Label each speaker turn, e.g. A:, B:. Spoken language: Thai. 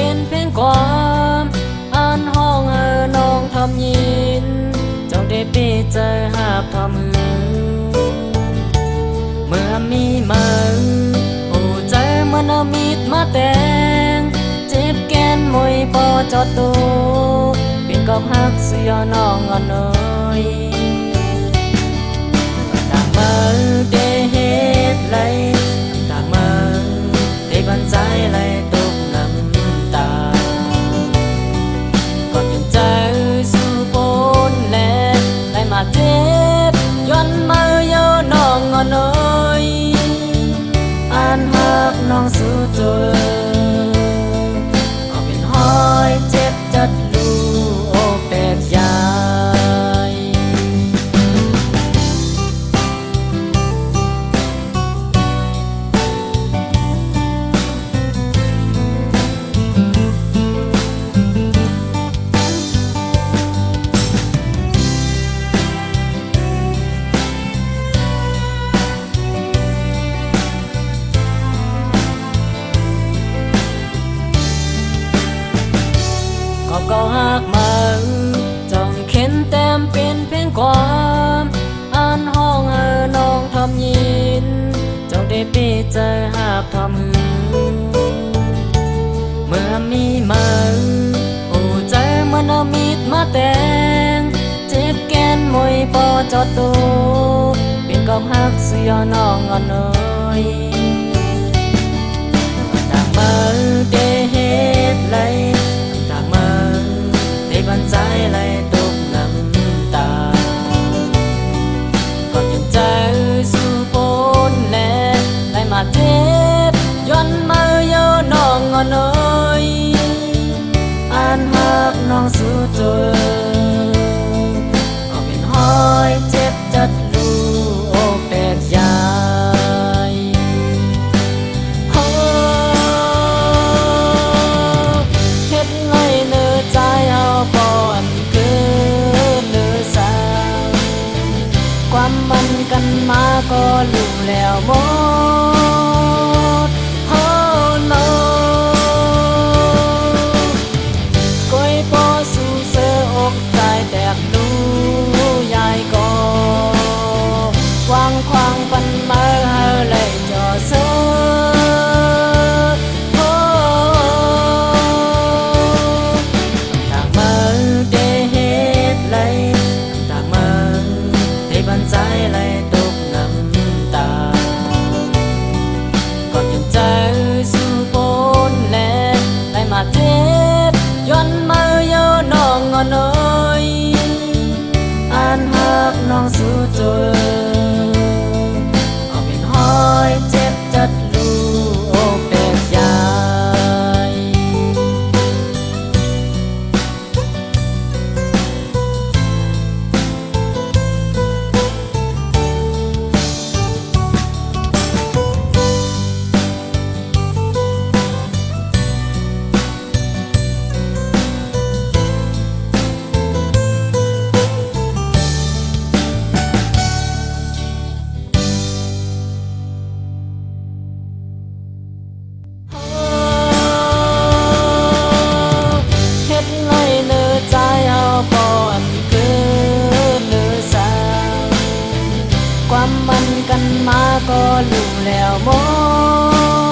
A: เป็นเพียงความอ่านห้องน้องทำยินจงได้ปีใจหาบทำมือเมื่อมีมันโอ้ใจมันเอามีดมาแต่งเจ็บแกนมวยปอจอดตัวเป็นกอบหักเสียน้องอ่อนน้อยต่างมือเดเหตุไรต่างมือเดบันใจไรตกน้ำตาก็ยังใจสู้ปนแลไรมาเจ็บย้อนมือเยาน้องอ่อนน้อยอ่านหักน้องสู้ตัวก็เป็นห้อยเจ็บจัดลูโอแปดยายก็หักมันจ้องเข็นแต้มเป็นเพียงความอ่านห้องน้องทำยินจงได้ปีใจหาบทำมือเมื่อมีมันโอ้ใจมันเอามีดมาแต่งเจ็บแกนมวยปอจอดตัวเป็นกอบหักเสียน้องอ่อนน้อยต่างมือเดเหตุไรบันใจไหลตกน้ำตาก็ยังใจสู้ปนแลไหลมาเจ็บย้อนมือเยาน้องอ่อนน้อยอ่านหักน้องสู้ตัวก็เป็นห้อยเจ็บจัดลูโอแปดยายเฮ็ดไงเนื้อใจเอาก่อนเกิดเนื้อสาวความมันกันมาก็รู้แล้วหมดโอ้ no ก้อยพอสู่เสืออกใจแตกดูยายก็วางควางปันมาเลยจอเสือบันใจไหลตกน้ำตาก็ยังใจสู้ปนแลไหลมาเจ็บย้อนมือเยาน้องอ่อนน้อยอ่านหักน้องสู้ตัวเอาเป็นห้อยเจ็บจัดลูโอแปดยายความมันกันมาก็รู้แล้วหมด